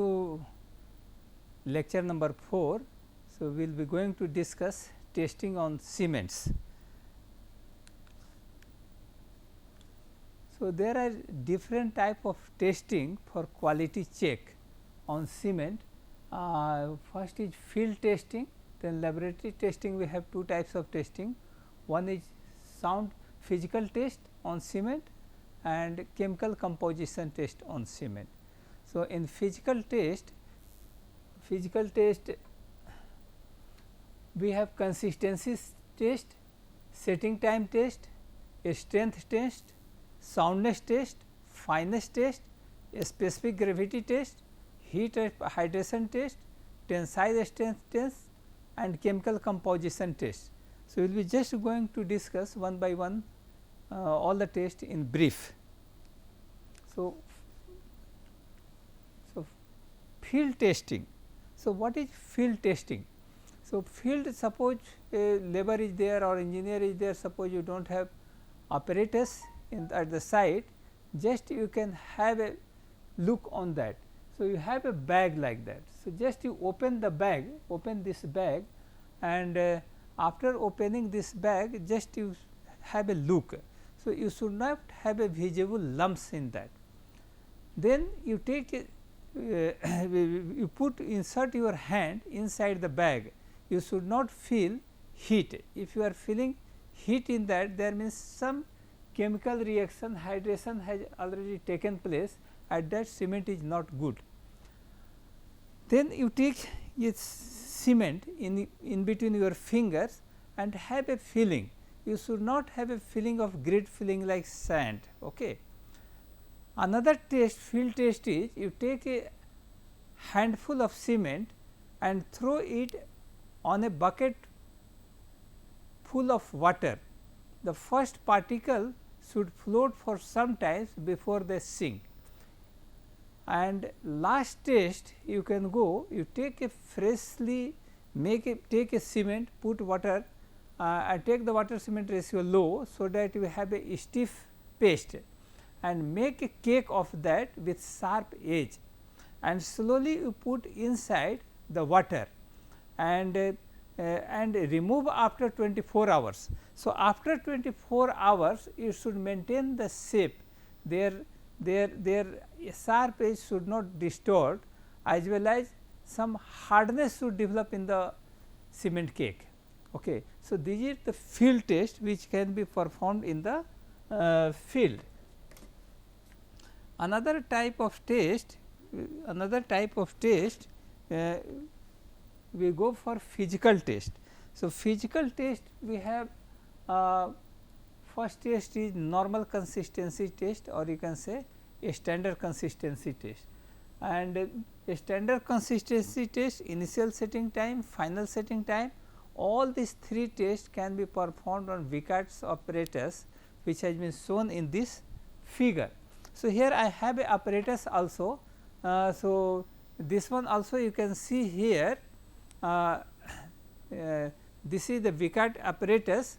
to lecture number 4. So, we will be going to discuss testing on cements. So, there are different type of testing for quality check on cement. First is field testing, then laboratory testing. We have two types of testing. One is sound physical test on cement and chemical composition test on cement. So, in physical test we have consistency test, setting time test, strength test, soundness test, fineness test, specific gravity test, heat hydration test, tensile strength test and chemical composition test. So, we will be just going to discuss one by one all the tests in brief. So, field testing. So, what is field testing? So, field, suppose a labor is there or engineer is there, suppose you do not have apparatus at the site, just you can have a look on that. So, you have a bag like that. So, just you open the bag, open this bag and after opening this bag just you have a look. So, you should not have a visible lumps in that. Then you take a, you insert your hand inside the bag, you should not feel heat. If you are feeling heat in that, there means some chemical reaction, hydration has already taken place, at that cement is not good. Then you take a cement in between your fingers and have a feeling. You should not have a feeling of grit feeling like sand. Okay. Another test, field test is you take a handful of cement and throw it on a bucket full of water. The first particle should float for some time before they sink. And last test you can go, you take a freshly take a cement, put water and take the water cement ratio low, so that you have a stiff paste and make a cake of that with sharp edge and slowly you put inside the water and remove after 24 hours. So, after 24 hours you should maintain the shape, their sharp edge should not distort, as well as some hardness should develop in the cement cake. Okay. So, this is the field test which can be performed in the field. Another type of test, we go for physical test. So, physical test we have first test is normal consistency test, or you can say a standard consistency test. And a standard consistency test, initial setting time, final setting time, all these three tests can be performed on Vicard's apparatus, which has been shown in this figure. So, here I have a apparatus also. So, this one also you can see here, this is the Vicard apparatus.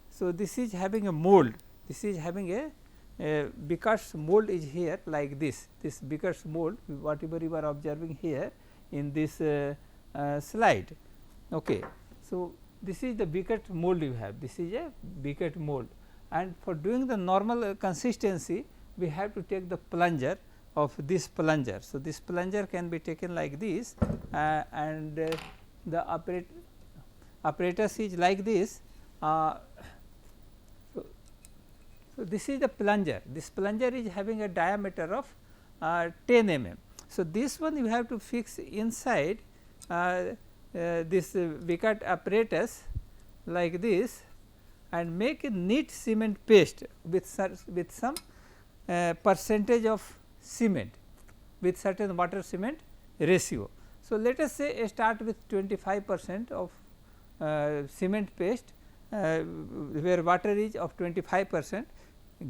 So, this is having a mold, this is having a Vicard's mold is here like this Vicard's mold, whatever you are observing here in this slide. Okay. So, this is the Vicard mold you have, this is a Vicard mold, and for doing the normal consistency we have to take the plunger of this plunger. So, this plunger can be taken like this and the apparatus is like this. So, this is the plunger, this plunger is having a diameter of 10 mm. So, this one you have to fix inside this Vicard apparatus like this and make a neat cement paste with some percentage of cement, with certain water cement ratio. So, let us say start with 25% of cement paste where water is of 25%,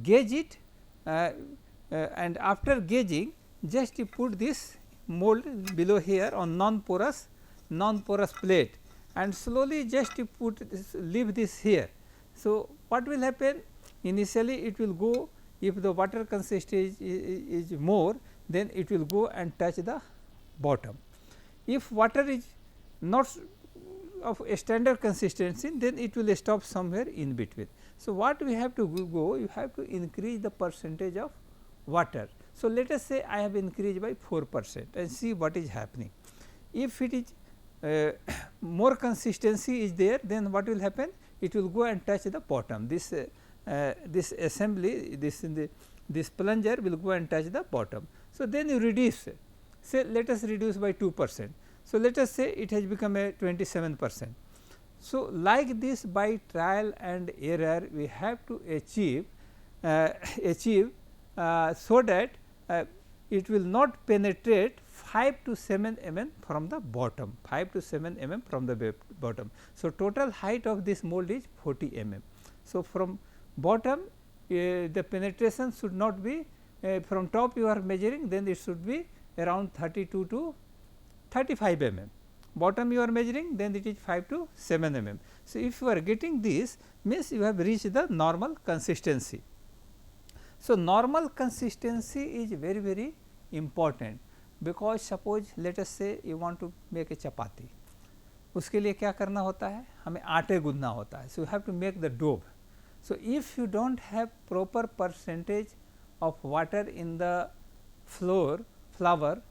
gauge it and after gauging just you put this mold below here on non-porous plate and slowly just you put this, leave this here. So, what will happen? Initially it will go, if the water consistency is more, then it will go and touch the bottom. If water is not of a standard consistency, then it will stop somewhere in between. So, what we have to go, you have to increase the percentage of water. So, let us say I have increased by 4% and see what is happening. If it is more consistency is there, then what will happen? It will go and touch the bottom. This assembly, this plunger will go and touch the bottom. So, then you reduce, say let us reduce by 2%. So, let us say it has become a 27%. So, like this, by trial and error we have to achieve so that it will not penetrate 5 to 7 mm from the bottom, 5 to 7 mm from the bottom. So, total height of this mold is 40 mm. So, from bottom the penetration should not be from top you are measuring, then it should be around 32 to 35 mm. Bottom you are measuring, then it is 5 to 7 mm. So, if you are getting this, means you have reached the normal consistency. So, normal consistency is very very important, because suppose let us say you want to make a chapati, उसके लिए क्या करना होता है, हमें आटे गूंदना होता है. So, you have to make the dough. So, if you do not have proper percentage of water in the flour,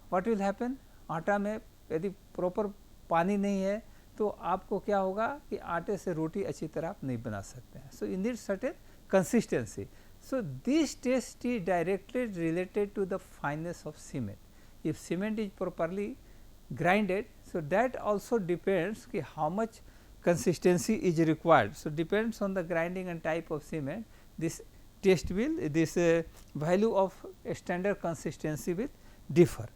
what will happen? आटा में यदि प्रॉपर पानी नहीं है तो आपको क्या होगा कि आटे से रोटी अच्छी तरह आप नहीं बना सकते हैं. So in need certain consistency. So this test is directly related to the fineness of cement. If cement is properly grinded, so that also depends कि how much consistency is required. So, depends on the grinding and type of cement, this taste will, this value of standard consistency will differ.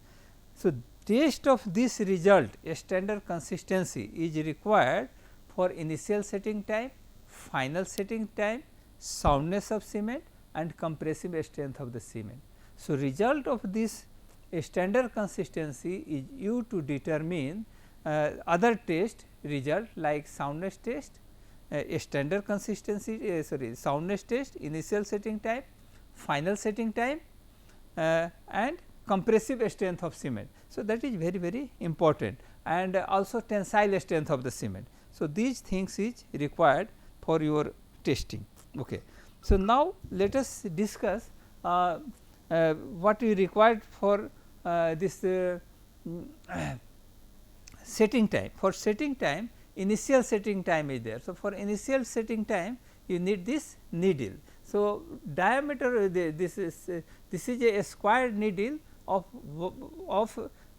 So, taste of this result, a standard consistency is required for initial setting time, final setting time, soundness of cement and compressive strength of the cement. So, result of this standard consistency is used to determine other test result like soundness test, standard consistency soundness test, initial setting time, final setting time and compressive strength of cement. So, that is very very important, and also tensile strength of the cement. So, these things is required for your testing. Okay. So, now let us discuss what is required for this setting time. For setting time, initial setting time is there. So, for initial setting time you need this needle. So, diameter this is a square needle of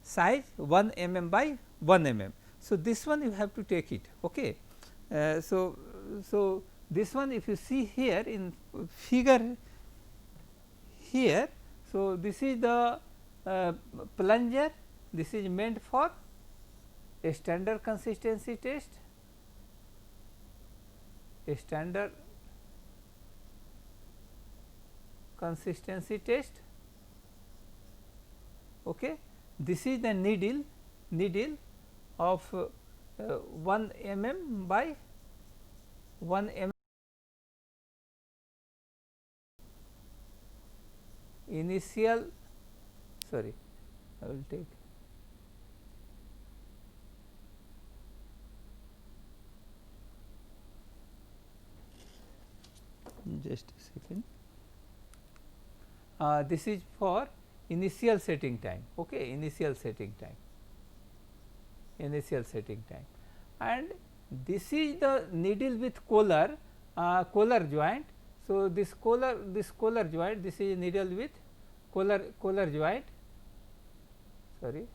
size 1 mm by 1 mm. So, this one you have to take it. Okay. So, this one if you see here in figure here. So, this is the plunger, this is meant for a standard consistency test, a standard consistency test. Okay. This is the needle of 1 mm by 1 mm. Initial, sorry, I will take just a second. This is for initial setting time. Okay, initial setting time, and this is the needle with collar joint. So, this collar joint, this is a needle with collar joint, sorry,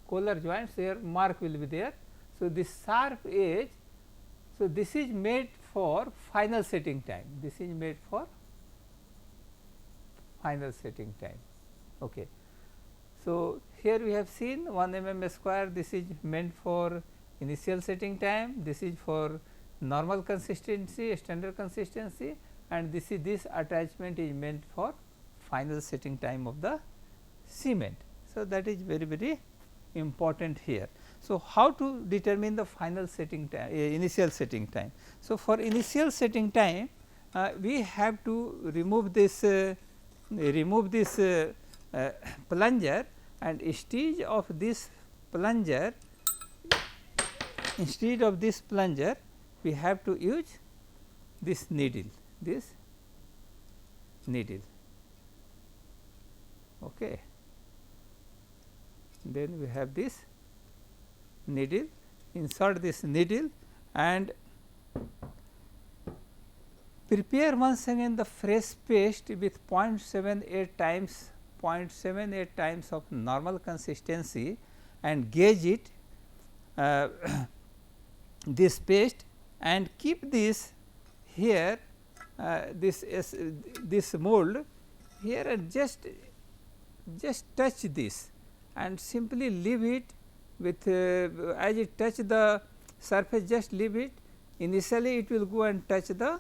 collar joint, here mark will be there. So, this sharp edge, so this is made for final setting time, this is made for final setting time. Okay. So, here we have seen 1 mm square, this is meant for initial setting time, this is for normal consistency, standard consistency, and this attachment is meant for final setting time of the cement. So, that is very very important here. So, how to determine the final setting time, initial setting time? So, for initial setting time we have to remove this plunger. and instead of this plunger, we have to use this needle, Okay. Then we have this needle, insert this needle and prepare once again the fresh paste with 0.78 times of normal consistency and gauge it this paste and keep this here this mold here and just touch this and simply leave it with as it touch the surface, just leave it. Initially it will go and touch the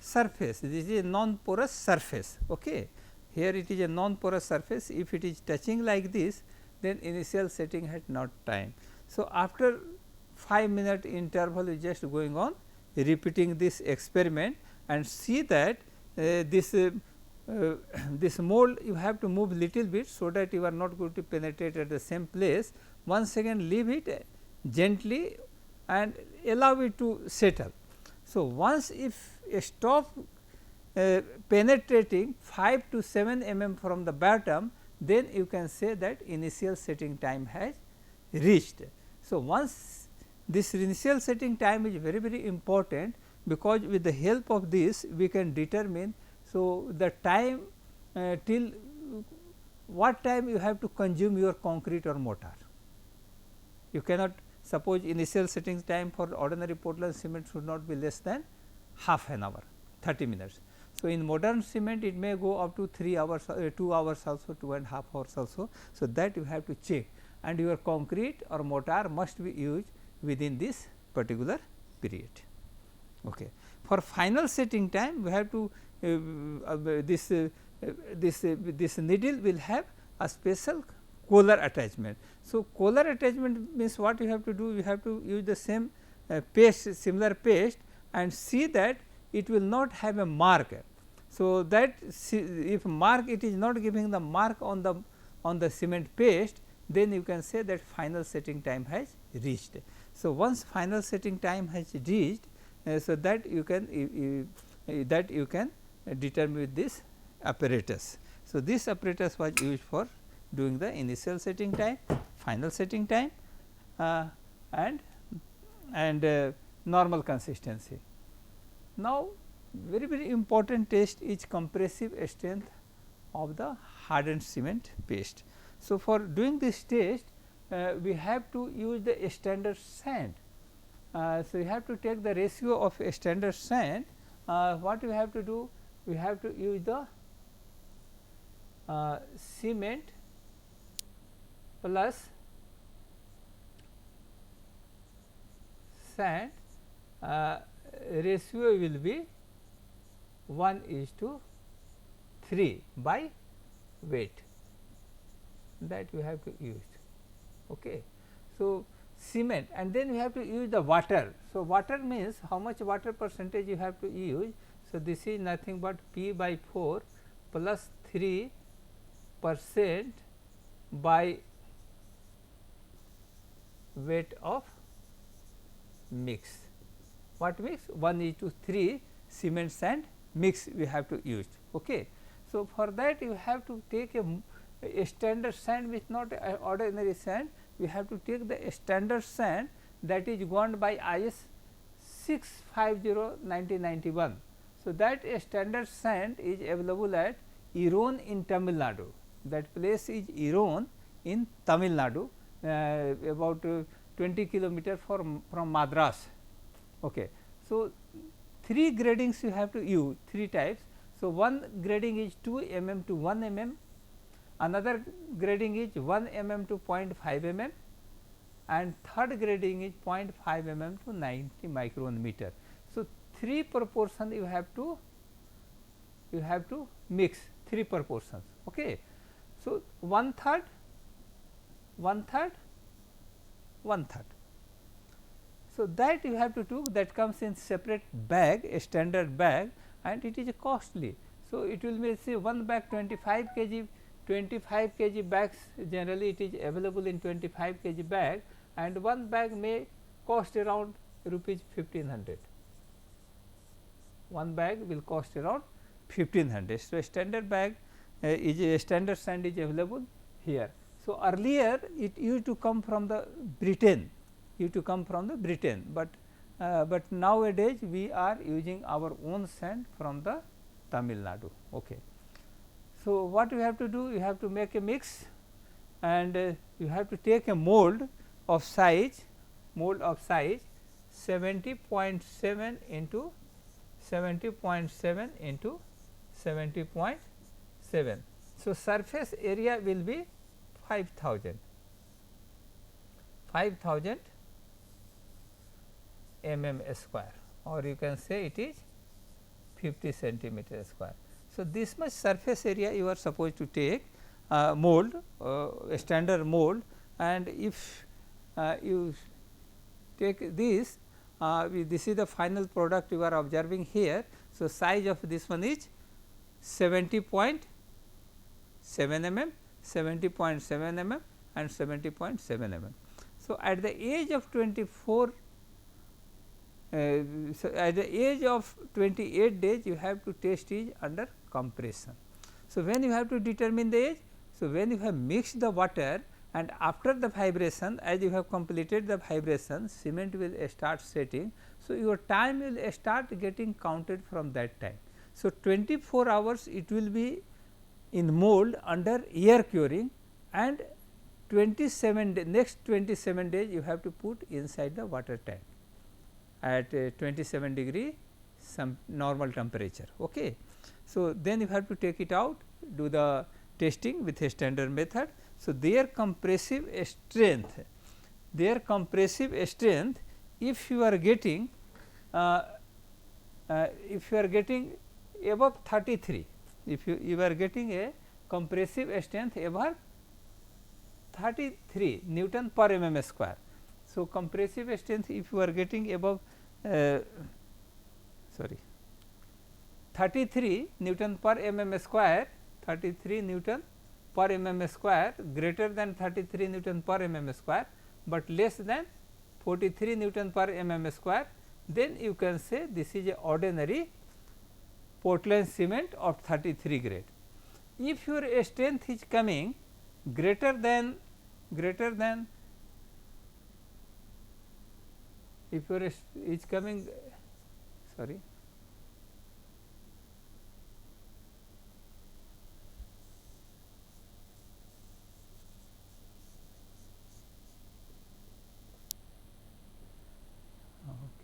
surface, this is a non-porous surface. Okay. Here it is a non-porous surface, if it is touching like this, then initial setting had not time. So, after 5-minute interval is just going on repeating this experiment and see that this mold you have to move little bit, so that you are not going to penetrate at the same place. Once again leave it gently and allow it to settle. So, once if stop penetrating 5 to 7 mm from the bottom, then you can say that initial setting time has reached. So, once this initial setting time is very important, because with the help of this we can determine. So, the time till what time you have to consume your concrete or mortar. You cannot suppose initial setting time for ordinary Portland cement should not be less than half an hour, 30 minutes. So, in modern cement it may go up to 3 hours, 2 hours also, 2.5 hours also. So, that you have to check, and your concrete or mortar must be used within this particular period. Okay. For final setting time, we have to this needle will have a special collar attachment. So, collar attachment means what you have to do? You have to use the same paste, similar paste, and see that it will not have a mark. So, that if mark it is not giving the mark on the cement paste, then you can say that final setting time has reached. So, once final setting time has reached, so that you can determine with this apparatus. So, this apparatus was used for doing the initial setting time, final setting time and normal consistency. Now, very important test is compressive strength of the hardened cement paste. So, for doing this test we have to use the standard sand. So, you have to take the ratio of a standard sand. What you have to do? We have to use the cement plus sand, ratio will be 1:3 by weight, that you have to use. Okay. So, cement, and then we have to use the water. So, water means how much water percentage you have to use. So, this is nothing but P by 4 plus 3% by weight of mix. What mix? 1:3 cement sand mix we have to use. Okay. So, for that you have to take a standard sand, which not ordinary sand. We have to take the standard sand that is governed by IS 650/1991. So, that standard sand is available at Iron in Tamil Nadu. That place is Iron in Tamil Nadu, about 20 kilometer from Madras. Okay. So, 3 gradings you have to use, 3 types. So, one grading is 2 mm to 1 mm, another grading is 1 mm to 0.5 mm, and third grading is 0.5 mm to 90 micron meter. So, 3 proportion you have to mix, 3 proportions. Okay. So, 1/3, 1/3, 1/3. So, that you have to do, that comes in separate bag, a standard bag, and it is costly. So, it will be say 1 bag 25 kg 25 kg bags, generally it is available in 25 kg bag, and one bag may cost around rupees 1500. One bag will cost around 1500. So, a standard bag is a standard sand is available here. So, earlier it used to come from the Britain, but nowadays we are using our own sand from the Tamil Nadu. Okay. So, what you have to do? You have to make a mix, and you have to take a mold of size 70.7 into 70.7 into 70.7. So, surface area will be 5000 mm square, or you can say it is 50 centimeter square. So, this much surface area you are supposed to take mold, a standard mold, and if you take this, this is the final product you are observing here. So, size of this one is 70.7 mm, 70.7 mm and 70.7 mm. So, at the age of 24, so at the age of 28 days you have to test it under compression. So, when you have to determine the age? So, when you have mixed the water and after the vibration, as you have completed the vibration, cement will start setting. So, your time will start getting counted from that time. So, 24 hours it will be in mold under air curing, and 27 next 27 days you have to put inside the water tank at 27 degree some normal temperature. Okay. So, then you have to take it out, do the testing with a standard method. So, their compressive strength, if you are getting above 33, if you are getting a compressive strength above 33 Newton per mm square. So, compressive strength if you are getting above 33 Newton per mm square, 33 Newton per mm square, greater than 33 Newton per mm square, but less than 43 Newton per mm square, then you can say this is a ordinary Portland cement of 33 grade. If your strength is coming greater than if your is coming sorry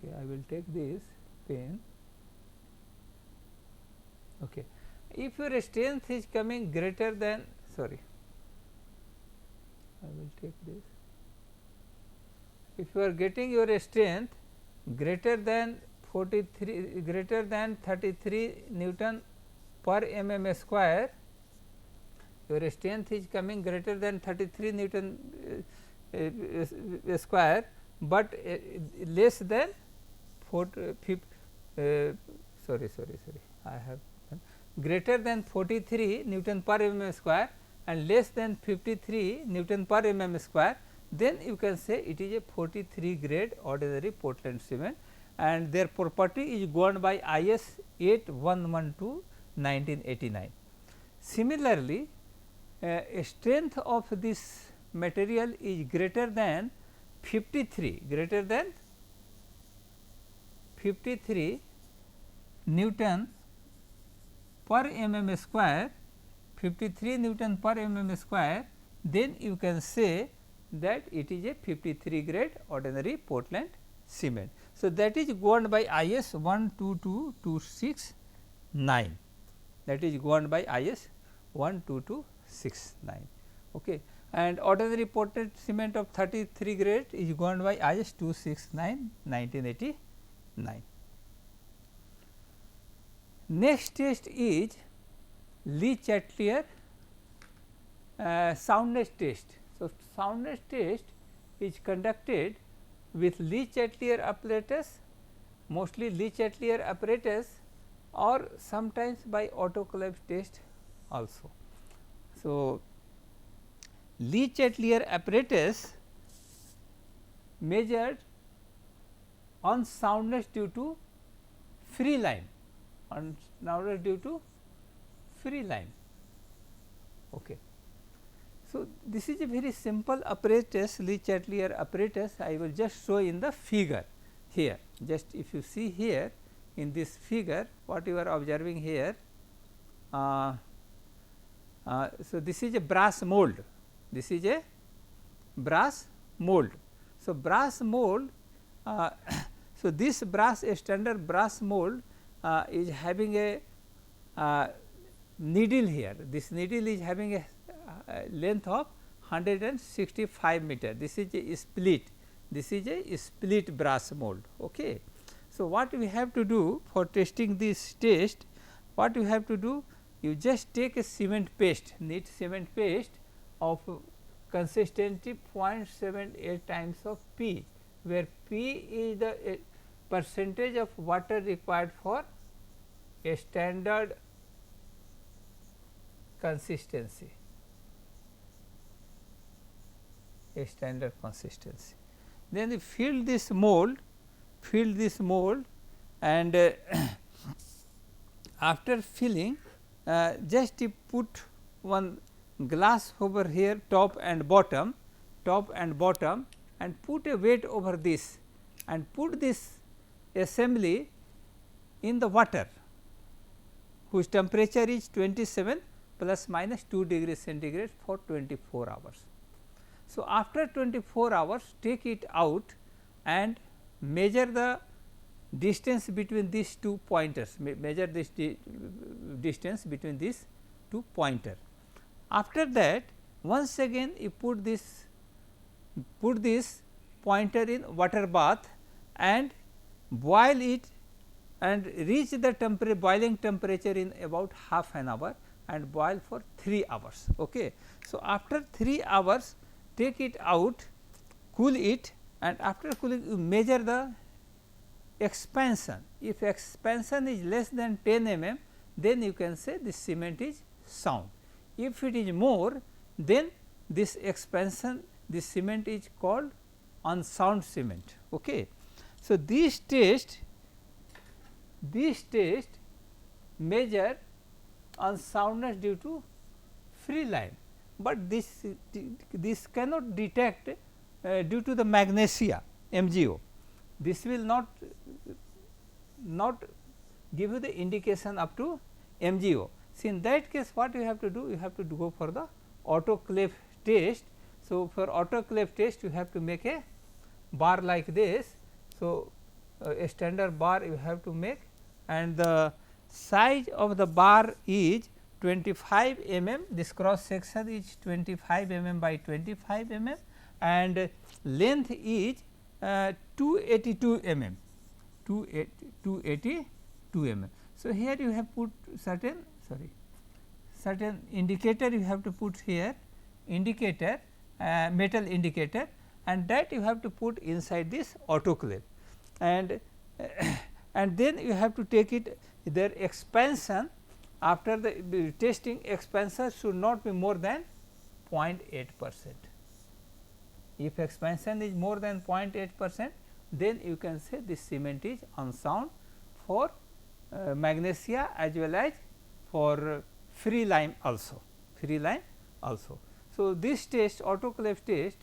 okay, I will take this pen. Okay. If your strength is coming greater than I will take this. If you are getting your strength greater than 33 Newton per mm square, your strength is coming greater than 33 Newton square, but less than I have greater than 43 Newton per mm square and less than 53 Newton per mm square, then you can say it is a 43 grade ordinary Portland cement, and their property is governed by IS 8112 1989. Similarly, a strength of this material is greater than 53 Newton per mm square, 53 Newton per mm square, then you can say that it is a 53 grade ordinary Portland cement. So, that is governed by IS 122269, that is governed by IS 12269. Okay. And ordinary Portland cement of 33 grade is governed by IS 269 1989. Next test is Le Chatelier soundness test. So, soundness test is conducted with Le Chatelier apparatus, mostly Le Chatelier apparatus, or sometimes by autoclave test also. So, Le Chatelier apparatus measured unsoundness due to free line, unsoundness due to free line. Okay. So, this is a very simple apparatus, Le Chatelier apparatus. I will just show in the figure here. Just if you see here in this figure, what you are observing here. So, this is a brass mold. This is a brass mold. So, brass mold. So, this brass, a standard brass mold is having a needle here. This needle is having a length of 165 meter. This is a split. This is a split brass mold. Okay. So, what we have to do for testing this test? What you have to do? You just take a cement paste, neat cement paste of consistency 0.78 times of P, where P is the percentage of water required for a standard consistency, a standard consistency. Then you fill this mold, and after filling, just you put one glass over here, top and bottom, and put a weight over this, and put this assembly in the water, whose temperature is 27 plus minus 2 degrees centigrade for 24 hours. So, after 24 hours, take it out and measure the distance between these two pointers, measure this distance between these two pointers. After that, once again you put this pointer in water bath and boil it and reach the boiling temperature in about half an hour and boil for 3 hours. Okay. So, after 3 hours, take it out, cool it, and after cooling you measure the expansion. If expansion is less than 10 mm, then you can say this cement is sound. If it is more, then this expansion, this cement is called unsound cement. Okay. So, these test measure unsoundness due to free line, but this cannot detect due to the magnesia MgO. This will not give you the indication up to MgO. So, in that case what you have to do? You have to go for the autoclave test. So, for autoclave test you have to make a bar like this. So, a standard bar you have to make, and the size of the bar is 25 mm, this cross section is 25 mm by 25 mm, and length is 282 mm, 282 mm. So, here you have put certain indicator you have to put here, indicator, metal indicator, and that you have to put inside this autoclave, and and then you have to take it, their expansion after the testing, expansion should not be more than 0.8%. If expansion is more than 0.8%, then you can say this cement is unsound for magnesia as well as for free lime also, So, this test, autoclave test,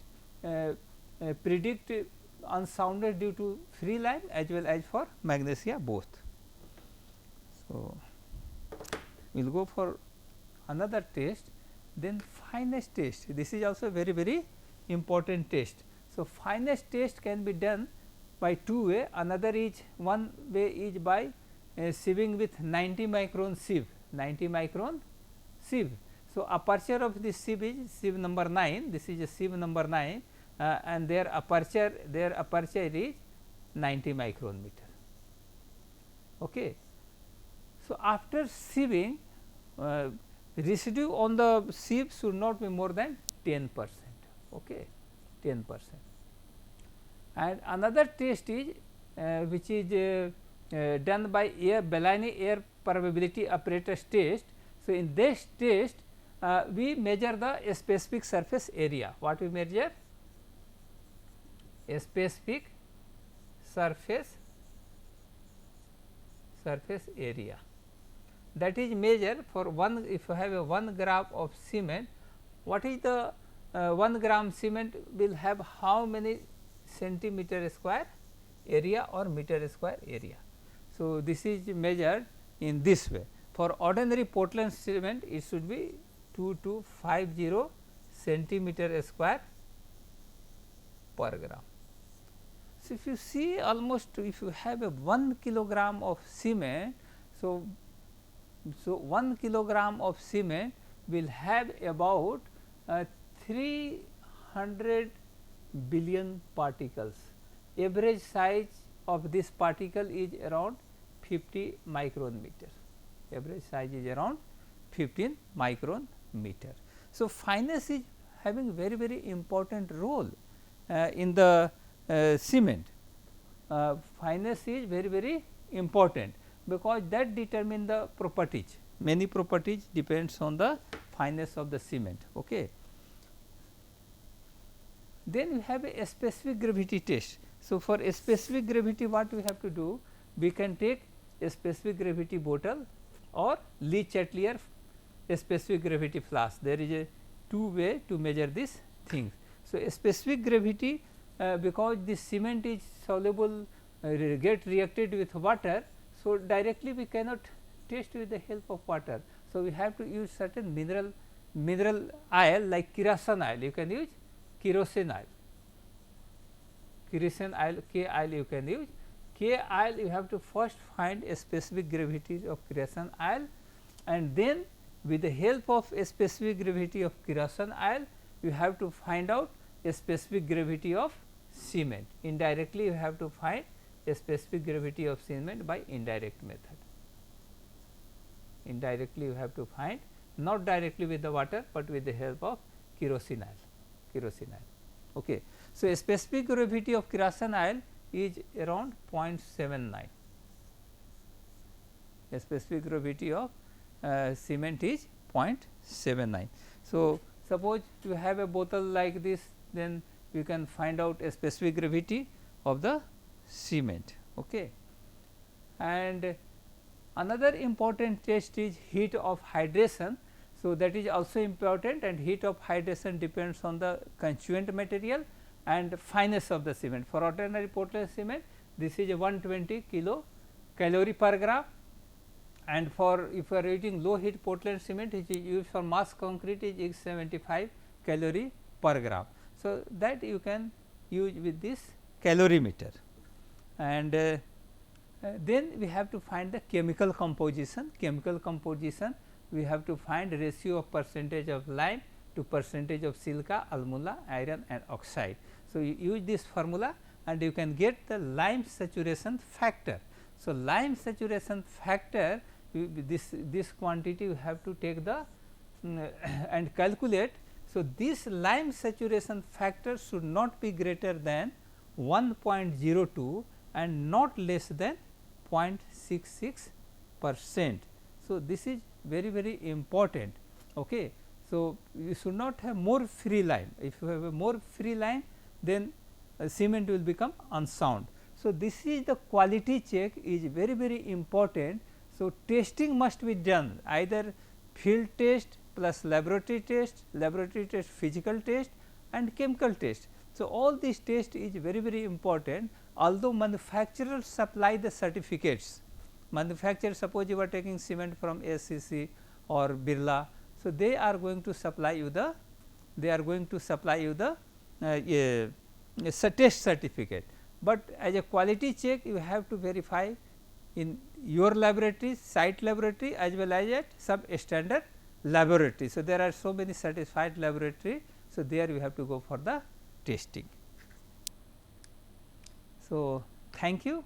predict unsoundness due to free lime as well as for magnesia both. So, we will go for another test, then finesse test. This is also very important test. So, finesse test can be done by two way. Another is, one way is by sieving with 90 micron sieve, 90 micron sieve. So, aperture of this sieve is sieve number 9. This is a sieve number 9, and their aperture is 90 micron meter. Okay. So, after sieving, residue on the sieve should not be more than 10%. Okay, 10%. And another test is which is done by Bellini air permeability apparatus test. So, in this test we measure the specific surface area. What we measure? A specific surface area, that is measured for one. If you have a 1 gram of cement, what is the 1 gram cement will have how many centimeter square area or meter square area. So, this is measured in this way. For ordinary Portland cement, it should be 2250 centimeter square per gram. So, if you see almost, if you have a 1 kilogram of cement, so 1 kilogram of cement will have about 300 billion particles. Average size of this particle is around 50 micron meter. Average size is around 15 micron meter. So, fineness is having very important role in the cement. Fineness is very important, because that determine the properties. Many properties depends on the fineness of the cement. Okay. Then we have a specific gravity test. So, for a specific gravity, what we have to do? We can take a specific gravity bottle or Le Chatelier specific gravity flask. There is a two way to measure these things. So, a specific gravity, because this cement is soluble, get reacted with water. So, directly we cannot test with the help of water. So, we have to use certain mineral oil like kerosene oil. You can use kerosene oil, K oil you can use. K oil, you have to first find a specific gravity of kerosene oil, and then with the help of a specific gravity of kerosene oil, you have to find out a specific gravity of cement. Indirectly, you have to find a specific gravity of cement by indirect method. Indirectly, you have to find, not directly with the water, but with the help of kerosene oil. Okay. So, a specific gravity of kerosene oil is around 0.79. A specific gravity of cement is 0.79. So, suppose you have a bottle like this, then you can find out a specific gravity of the cement. Okay. And another important test is heat of hydration. So, that is also important, and heat of hydration depends on the constituent material and fineness of the cement. For ordinary Portland cement, this is a 120 kilo calorie per gram, and for if you are using low heat Portland cement, which is used for mass concrete, is 75 calorie per gram. So, that you can use with this calorimeter. And then we have to find the chemical composition. We have to find ratio of percentage of lime to percentage of silica, alumina, iron and oxide. So, you use this formula and you can get the lime saturation factor. So, lime saturation factor, this quantity you have to take the and calculate. So, this lime saturation factor should not be greater than 1.02 and not less than 0.66%. So, this is very important. Okay. So, you should not have more free lime. If you have a more free lime, then cement will become unsound. So, this is the quality check is very important. So, testing must be done either field test plus laboratory test, physical test and chemical test. So, all these tests is very important, although manufacturers supply the certificates. Manufacturers, suppose you are taking cement from SCC or Birla. So, they are going to supply you the test certificate, but as a quality check you have to verify in your laboratory, site laboratory as well as at substandard laboratory. So, there are so many certified laboratory. So, there you have to go for the testing. So, thank you.